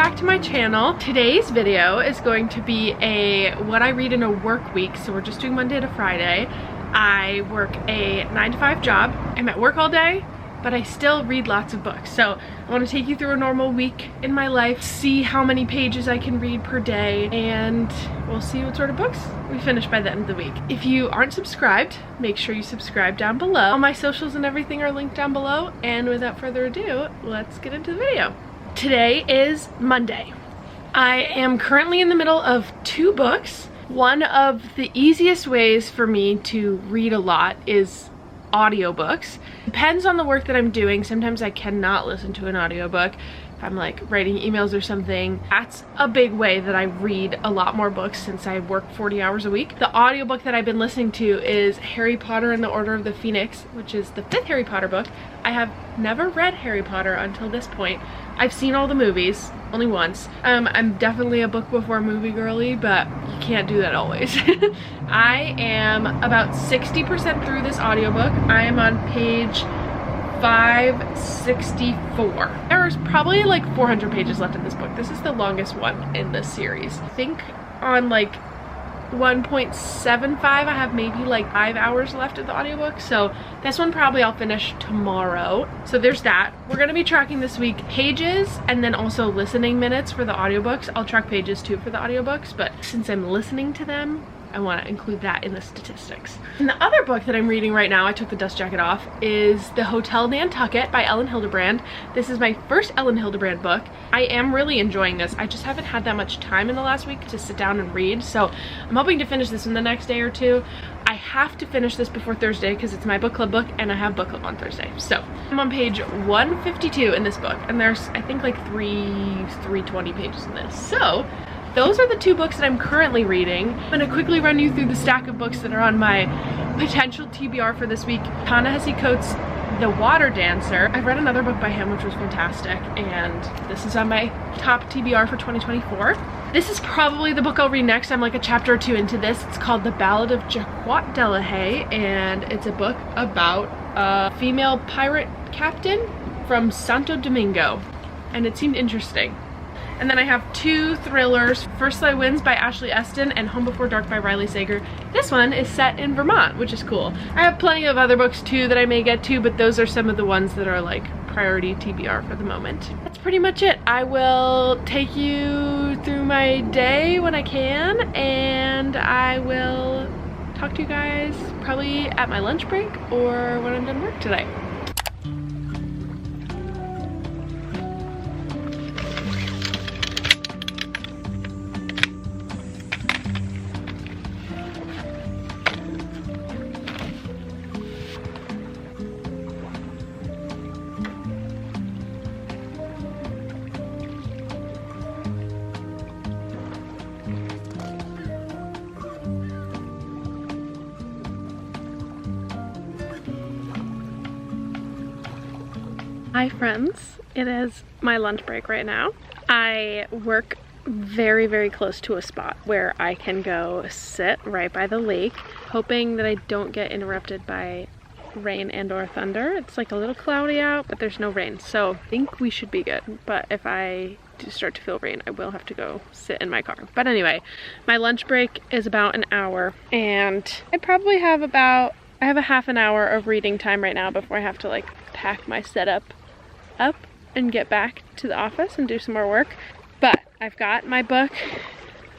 back to my channel. Today's video is going to be a what I read in a work week. So we're just doing Monday to Friday. I work a 9-to-5 job. I'm at work all day, but I still read lots of books. So I want to take you through a normal week in my life, see how many pages I can read per day, and we'll see what sort of books we finish by the end of the week. If you aren't subscribed, make sure you subscribe down below. All my socials and everything are linked down below, and without further ado, let's get into the video. Today is Monday. I am currently in the middle of 2 books. One of the easiest ways for me to read a lot is audiobooks. Depends on the work that I'm doing. Sometimes I cannot listen to an audiobook. If I'm like writing emails or something, that's a big way that I read a lot more books since I work 40 hours a week. The audiobook that I've been listening to is Harry Potter and the Order of the Phoenix, which is the 5th Harry Potter book. I have never read Harry Potter until this point. I've seen all the movies, only once. I'm definitely a book before movie girly, but you can't do that always. I am about 60% through this audiobook. I am on page 564. There's probably like 400 pages left in this book. This is the longest one in this series. I think on like 1.75 I have maybe like 5 hours left of the audiobook, so this one probably I'll finish tomorrow. So there's that. We're gonna be tracking this week pages and then also listening minutes for the audiobooks. I'll track pages too for the audiobooks, but since I'm listening to them, I want to include that in the statistics. And the other book that I'm reading right now, I took the dust jacket off, is The Hotel Nantucket by Ellen Hildebrand. This is my first Ellen Hildebrand book. I am really enjoying this. I just haven't had that much time in the last week to sit down and read, so I'm hoping to finish this in the next day or two. I have to finish this before Thursday because it's my book club book and I have book club on Thursday. So I'm on page 152 in this book, and there's I think like 320 pages in this. So those are the 2 books that I'm currently reading. I'm gonna quickly run you through the stack of books that are on my potential TBR for this week. Ta-Nehisi Coates' The Water Dancer. I read another book by him which was fantastic, and this is on my top TBR for 2024. This is probably the book I'll read next. I'm like a chapter or 2 into this. It's called The Ballad of Jacquot de la Haye, and it's a book about a female pirate captain from Santo Domingo, and it seemed interesting. And then I have 2 thrillers, First Light Wins by Ashley Eston and Home Before Dark by Riley Sager. This one is set in Vermont, which is cool. I have plenty of other books too that I may get to, but those are some of the ones that are like priority TBR for the moment. That's pretty much it. I will take you through my day when I can, and I will talk to you guys probably at my lunch break or when I'm done work today. Hi friends, it is my lunch break right now. I work very, very close to a spot where I can go sit right by the lake, hoping that I don't get interrupted by rain and or thunder. It's like a little cloudy out, but there's no rain, so I think we should be good. But if I do start to feel rain, I will have to go sit in my car. But anyway, my lunch break is about an hour, and I probably have I have a half an hour of reading time right now before I have to like pack my setup up and get back to the office and do some more work. But I've got my book,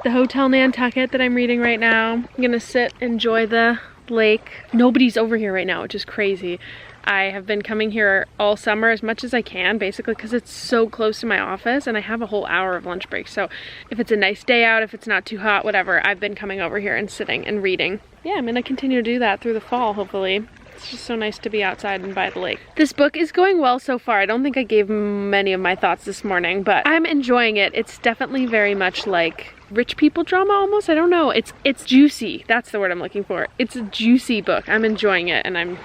The Hotel Nantucket, that I'm reading right now. I'm gonna sit, enjoy the lake. Nobody's over here right now, which is crazy. I have been coming here all summer as much as I can, basically because it's so close to my office and I have a whole hour of lunch break. So if it's a nice day out, if it's not too hot, whatever, I've been coming over here and sitting and reading. Yeah, I'm gonna continue to do that through the fall, hopefully. It's just so nice to be outside and by the lake. This book is going well so far. I don't think I gave many of my thoughts this morning, but I'm enjoying it. It's definitely very much like rich people drama almost. I don't know. It's juicy. That's the word I'm looking for. It's a juicy book. I'm enjoying it, and I'm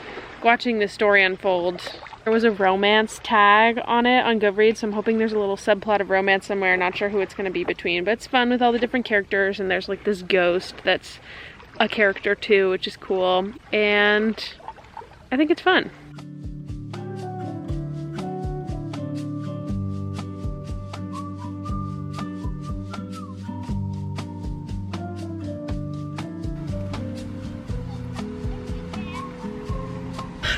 watching the story unfold. There was a romance tag on it on Goodreads, so I'm hoping there's a little subplot of romance somewhere. Not sure who it's going to be between, but it's fun with all the different characters, and there's like this ghost that's a character too, which is cool, and I think it's fun.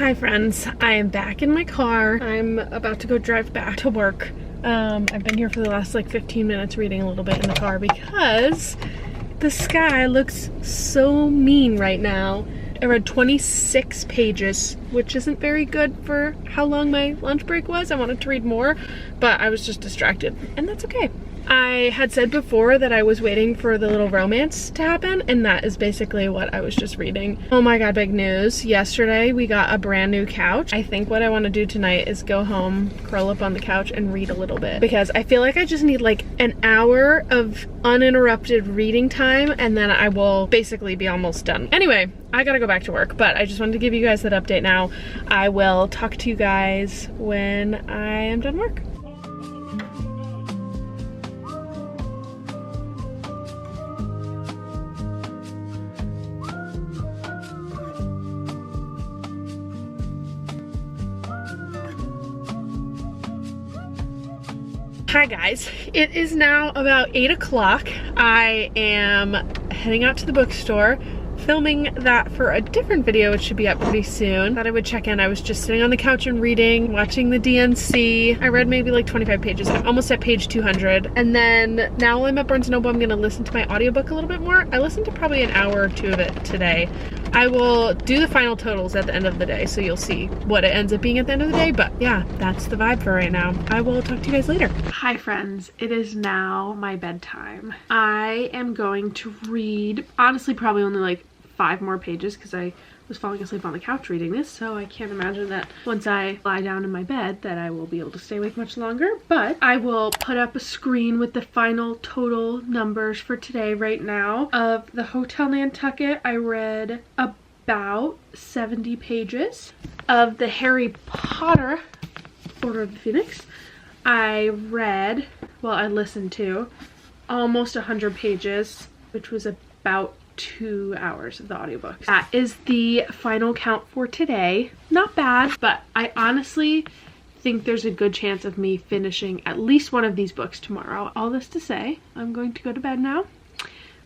Hi friends, I am back in my car. I'm about to go drive back to work. I've been here for the last like 15 minutes reading a little bit in the car because the sky looks so mean right now. I read 26 pages, which isn't very good for how long my lunch break was. I wanted to read more, but I was just distracted, and that's okay. I had said before that I was waiting for the little romance to happen, and that is basically what I was just reading. Oh my god, big news. Yesterday we got a brand new couch. I think what I want to do tonight is go home, curl up on the couch, and read a little bit, because I feel like I just need like an hour of uninterrupted reading time, and then I will basically be almost done. Anyway, I gotta go back to work, but I just wanted to give you guys that update now. I will talk to you guys when I am done work. Hi guys, it is now about 8 o'clock. I am heading out to the bookstore, filming that for a different video, which should be up pretty soon. Thought I would check in. I was just sitting on the couch and reading, watching the DNC. I read maybe like 25 pages. I'm almost at page 200. And then now while I'm at Barnes & Noble, I'm gonna listen to my audiobook a little bit more. I listened to probably an hour or two of it today. I will do the final totals at the end of the day, so you'll see what it ends up being at the end of the day. But yeah, that's the vibe for right now. I will talk to you guys later. Hi friends, it is now my bedtime. I am going to read, honestly, probably only like 5 more pages because I was falling asleep on the couch reading this, so I can't imagine that once I lie down in my bed that I will be able to stay awake much longer. But I will put up a screen with the final total numbers for today right now. Of the Hotel Nantucket, I read about 70 pages. Of the Harry Potter Order of the Phoenix, I read, well, I listened to almost 100 pages, which was about 2 hours of the audiobook. That is the final count for today. Not bad, but I honestly think there's a good chance of me finishing at least one of these books tomorrow. All this to say, I'm going to go to bed now,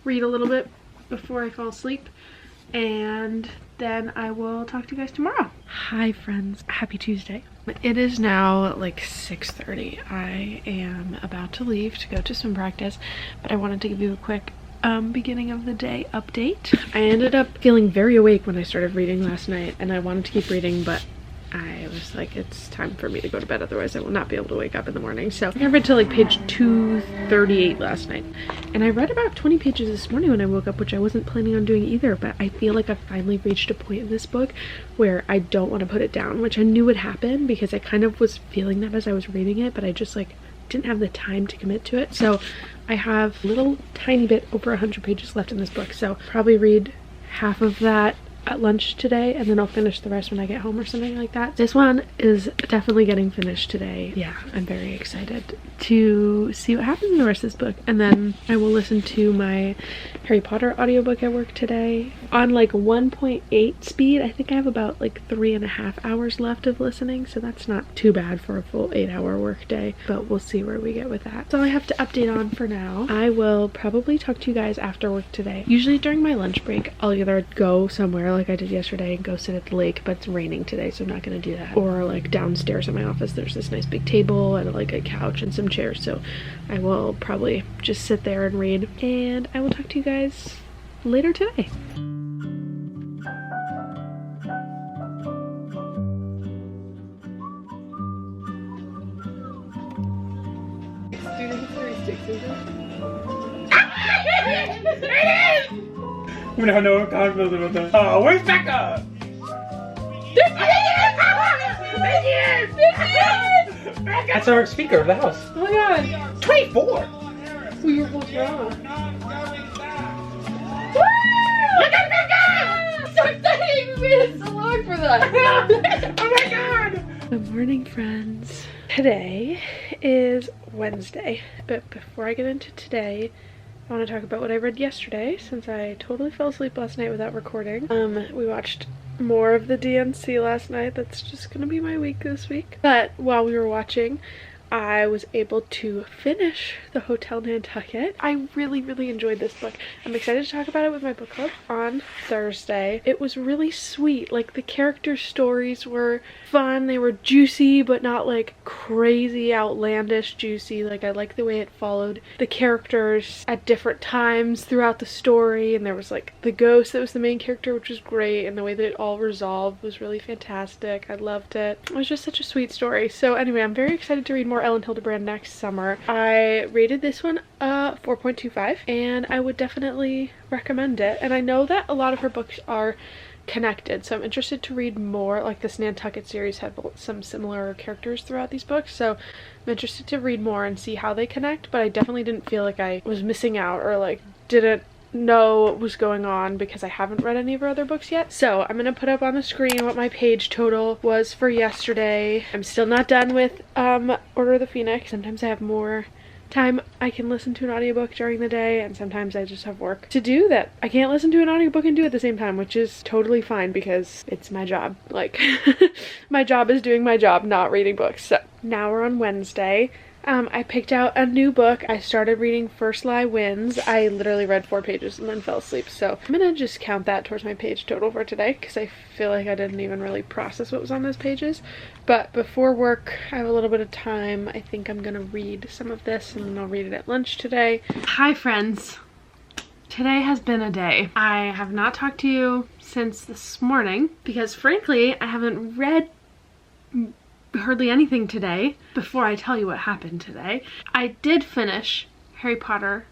read a little bit before I fall asleep, and then I will talk to you guys tomorrow. Hi friends, happy Tuesday. It is now like 6:30. I am about to leave to go to swim practice, but I wanted to give you a quick beginning of the day update. I ended up feeling very awake when I started reading last night, and I wanted to keep reading, but I was like, it's time for me to go to bed, otherwise I will not be able to wake up in the morning. So I read to like page 238 last night, and I read about 20 pages this morning when I woke up, which I wasn't planning on doing either, but I feel like I've finally reached a point in this book where I don't want to put it down, which I knew would happen because I kind of was feeling that as I was reading it, but I just like didn't have the time to commit to it. So I have a little tiny bit over 100 pages left in this book, so probably read half of that at lunch today, and then I'll finish the rest when I get home or something like that. This one is definitely getting finished today. Yeah, I'm very excited to see what happens in the rest of this book, and then I will listen to my Harry Potter audiobook at work today on like 1.8 speed. I think I have about like 3.5 hours left of listening, so that's not too bad for a full 8-hour work day, but we'll see where we get with that. That's all I have to update on for now. I will probably talk to you guys after work today. Usually during my lunch break, I'll either go somewhere like I did yesterday and go sit at the lake, but it's raining today, so I'm not gonna do that. Or like downstairs in my office, there's this nice big table and like a couch and some chairs, so I will probably just sit there and read, and I will talk to you guys later today. I'm gonna have no confidence about that. Oh, where's Becca? That's our speaker of the house. Oh my god. 24! We were both wrong. Look at Becca! So exciting! We made it so long for that. Oh my god! Good morning, friends. Today is Wednesday, but before I get into today, I want to talk about what I read yesterday, since I totally fell asleep last night without recording. We watched more of the DNC last night. That's just gonna be my week this week. But while we were watching, I was able to finish The Hotel Nantucket. I really enjoyed this book. I'm excited to talk about it with my book club on Thursday. It was really sweet. Like, the character stories were fun. They were juicy, but not like crazy outlandish juicy. Like, I like the way it followed the characters at different times throughout the story, and there was like the ghost that was the main character, which was great, and the way that it all resolved was really fantastic. I loved it. It was just such a sweet story. So anyway, I'm very excited to read more Ellen Hildebrand next summer. I rated this one 4.25, and I would definitely recommend it. And I know that a lot of her books are connected, so I'm interested to read more. Like, this Nantucket series had some similar characters throughout these books, so I'm interested to read more and see how they connect. But I definitely didn't feel like I was missing out or like didn't know what was going on because I haven't read any of her other books yet. So I'm gonna put up on the screen what my page total was for yesterday. I'm still not done with Order of the Phoenix. Sometimes I have more time I can listen to an audiobook during the day, and sometimes I just have work to do that I can't listen to an audiobook and do at the same time, which is totally fine because it's my job. Like, my job is doing my job, not reading books. So now we're on Wednesday. I picked out a new book. I started reading First Lie Wins. I literally read 4 pages and then fell asleep, so I'm gonna just count that towards my page total for today because I feel like I didn't even really process what was on those pages. But before work, I have a little bit of time. I think I'm gonna read some of this and then I'll read it at lunch today. Hi friends. Today has been a day. I have not talked to you since this morning because frankly, I haven't read hardly anything today. Before I tell you what happened today, I did finish Harry Potter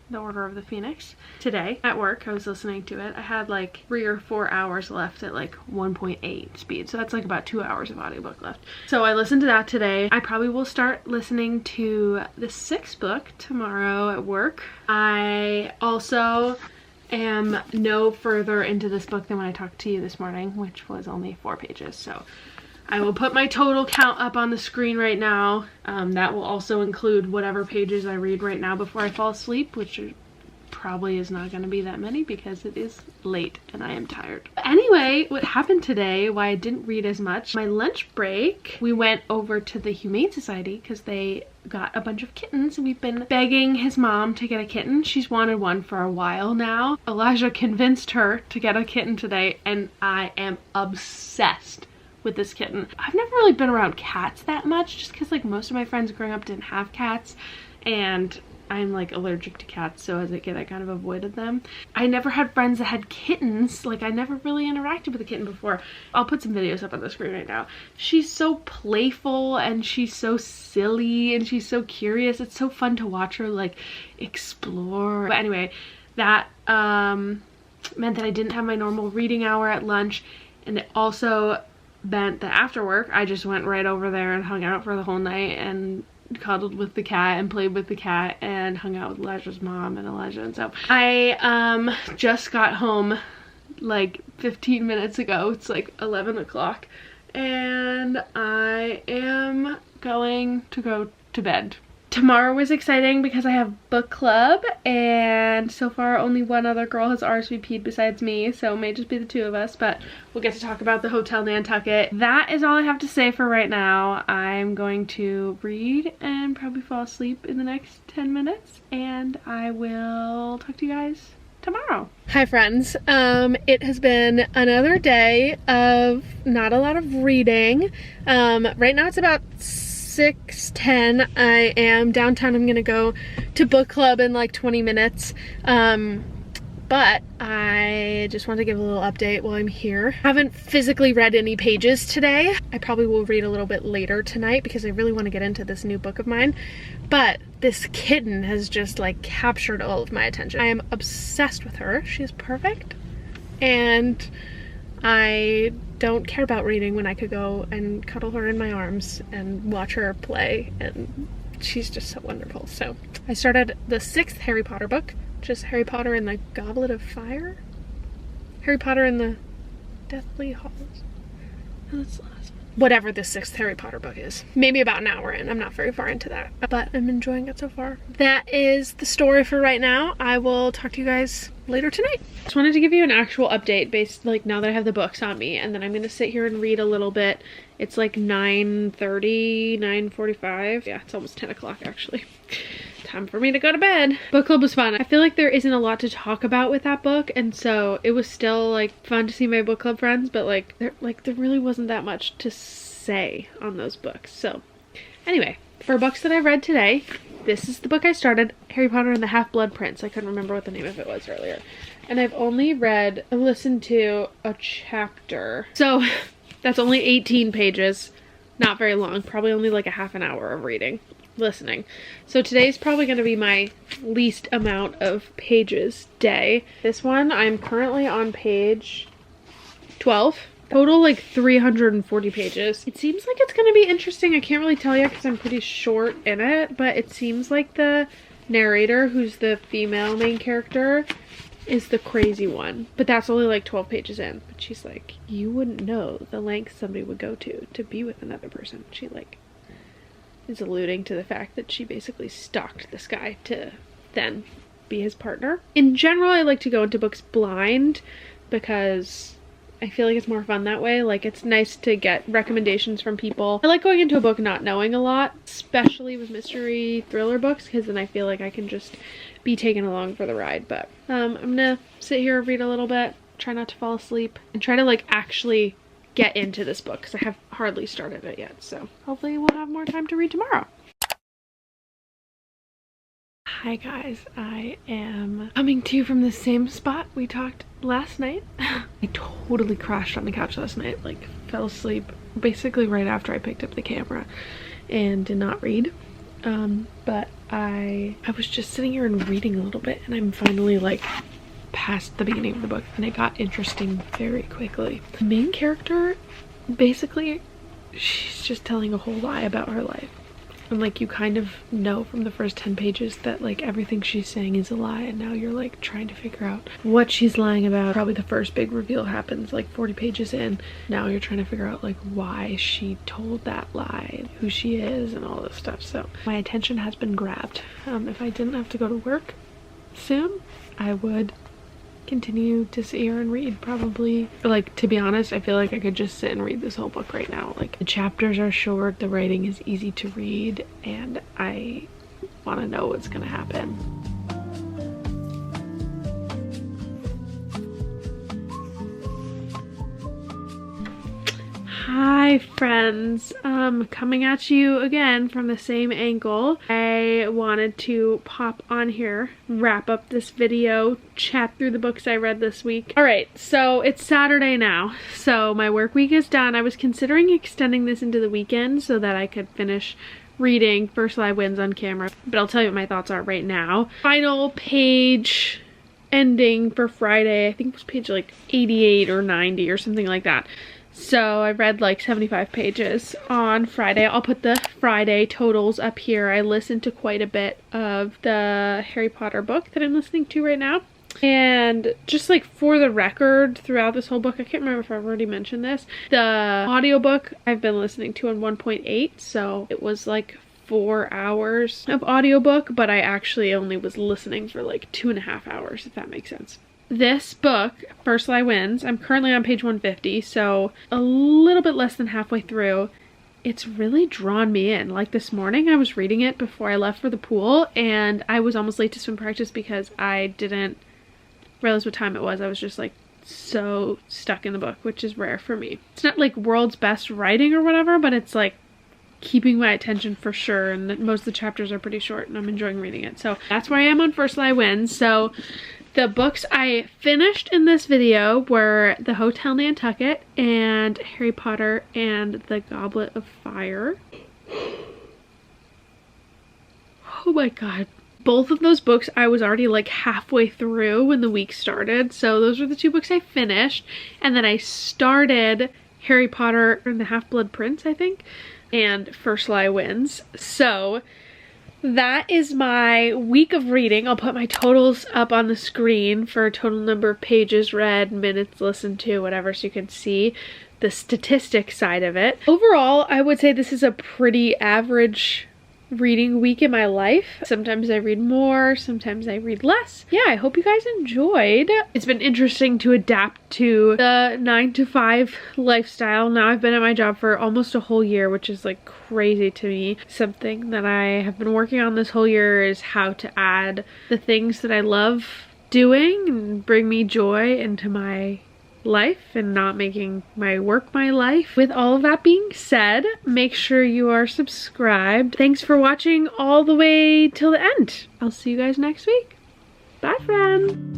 The Order of the Phoenix today at work. I was listening to it. I had like 3 or 4 hours left at like 1.8 speed, so that's like about 2 hours of audiobook left. So I listened to that today. I probably will start listening to the 6th book tomorrow at work. I also am no further into this book than when I talked to you this morning, which was only 4 pages. So I will put my total count up on the screen right now. That will also include whatever pages I read right now before I fall asleep, which probably is not going to be that many because it is late and I am tired. Anyway, what happened today, why I didn't read as much, my lunch break, we went over to the Humane Society because they got a bunch of kittens. We've been begging his mom to get a kitten. She's wanted one for a while now. Elijah convinced her to get a kitten today, and I am obsessed with this kitten. I've never really been around cats that much just because like most of my friends growing up didn't have cats, and I'm like allergic to cats, so as a kid I kind of avoided them. I never had friends that had kittens. Like, I never really interacted with a kitten before. I'll put some videos up on the screen right now. She's so playful and she's so silly and she's so curious. It's so fun to watch her like explore. But anyway, that meant that I didn't have my normal reading hour at lunch, and it also meant that after work I just went right over there and hung out for the whole night and cuddled with the cat and played with the cat and hung out with Elijah's mom and Elijah. And so I just got home like 15 minutes ago. It's like 11 o'clock and I am going to go to bed. Tomorrow was exciting because I have book club, and so far only one other girl has RSVP'd besides me, so it may just be the 2 of us, but we'll get to talk about the Hotel Nantucket. That is all I have to say for right now. I'm going to read and probably fall asleep in the next 10 minutes, and I will talk to you guys tomorrow. Hi friends, it has been another day of not a lot of reading. Right now it's about 6:10. I am downtown. I'm gonna go to book club in like 20 minutes. But I just want to give a little update while I'm here. I haven't physically read any pages today. I probably will read a little bit later tonight because I really want to get into this new book of mine. But this kitten has just like captured all of my attention. I am obsessed with her. She is perfect. And I don't care about reading when I could go and cuddle her in my arms and watch her play, and she's just so wonderful. So I started the 6th Harry Potter book, which is Harry Potter and the Goblet of Fire? Harry Potter and the Deathly Hallows. Oh, that's the last one. whatever the 6th Harry Potter book is. Maybe about an hour in. I'm not very far into that, but I'm enjoying it so far. That is the story for right now. I will talk to you guys later tonight. Just wanted to give you an actual update based, like, now that I have the books on me, and then I'm gonna sit here and read a little bit. It's like 9:30, 9:45. Yeah, it's almost 10 o'clock actually. Time for me to go to bed. Book club was fun. I feel like there isn't a lot to talk about with that book, and so it was still like fun to see my book club friends, but there really wasn't that much to say on those books. So anyway, for books that I read today, this is the book I started, Harry Potter and the Half-Blood Prince. I couldn't remember what the name of it was earlier. And I've only listened to a chapter. So that's only 18 pages. Not very long. Probably only like a half an hour of listening. So today's probably going to be my least amount of pages day. This one, I'm currently on page 12. Total like 340 pages. It seems like it's going to be interesting. I can't really tell you because I'm pretty short in it, but it seems like the narrator, who's the female main character, is the crazy one. But that's only like 12 pages in. But she's like, you wouldn't know the length somebody would go to be with another person. She like is alluding to the fact that she basically stalked this guy to then be his partner. In general, I like to go into books blind because I feel like it's more fun that way. Like, it's nice to get recommendations from people. I like going into a book not knowing a lot, especially with mystery thriller books, because then I feel like I can just be taken along for the ride. But I'm gonna sit here, read a little bit, try not to fall asleep, and try to like actually get into this book because I have hardly started it yet. So hopefully we'll have more time to read tomorrow. Hi guys, I am coming to you from the same spot we talked last night. I totally crashed on the couch last night, like fell asleep basically right after I picked up the camera and did not read. But I was just sitting here and reading a little bit, and I'm finally like past the beginning of the book, and it got interesting very quickly. The main character, basically, she's just telling a whole lie about her life. And like, you kind of know from the first 10 pages that like everything she's saying is a lie, and now you're like trying to figure out what she's lying about. Probably the first big reveal happens like 40 pages in. Now you're trying to figure out like why she told that lie, who she is, and all this stuff. So my attention has been grabbed. If I didn't have to go to work soon, I would continue to sit here and read. Probably, like, to be honest, I feel like I could just sit and read this whole book right now. Like, the chapters are short, the writing is easy to read, and I want to know what's gonna happen. Hi friends, coming at you again from the same angle. I wanted to pop on here, wrap up this video, chat through the books I read this week. Alright, so it's Saturday now, so my work week is done. I was considering extending this into the weekend so that I could finish reading First Lie Wins on camera, but I'll tell you what my thoughts are right now. Final page ending for Friday, I think it was page like 88 or 90 or something like that. So I read like 75 pages on Friday. I'll put the Friday totals up here. I listened to quite a bit of the Harry Potter book that I'm listening to right now. And just like for the record, throughout this whole book, I can't remember if I've already mentioned this, the audiobook I've been listening to on 1.8, so it was like 4 hours of audiobook, but I actually only was listening for like 2.5 hours, if that makes sense. This book, First Lie Wins, I'm currently on page 150, so a little bit less than halfway through. It's really drawn me in. Like this morning, I was reading it before I left for the pool, and I was almost late to swim practice because I didn't realize what time it was. I was just like so stuck in the book, which is rare for me. It's not like world's best writing or whatever, but it's like keeping my attention for sure, and most of the chapters are pretty short, and I'm enjoying reading it. So that's where I am on First Lie Wins. So the books I finished in this video were The Hotel Nantucket and Harry Potter and the Goblet of Fire. Oh my god. Both of those books I was already like halfway through when the week started. So those were the two books I finished. And then I started Harry Potter and the Half-Blood Prince, I think, and First Lie Wins. So that is my week of reading. I'll put my totals up on the screen for total number of pages read, minutes listened to, whatever, so you can see the statistic side of it. Overall, I would say this is a pretty average reading week in my life. Sometimes I read more, sometimes I read less. Yeah, I hope you guys enjoyed. It's been interesting to adapt to the 9 to 5 lifestyle. Now I've been at my job for almost a whole year, which is like crazy to me. Something that I have been working on this whole year is how to add the things that I love doing and bring me joy into my life and not making my work my life. With all of that being said, make sure you are subscribed. Thanks for watching all the way till the end. I'll see you guys next week. Bye, friends.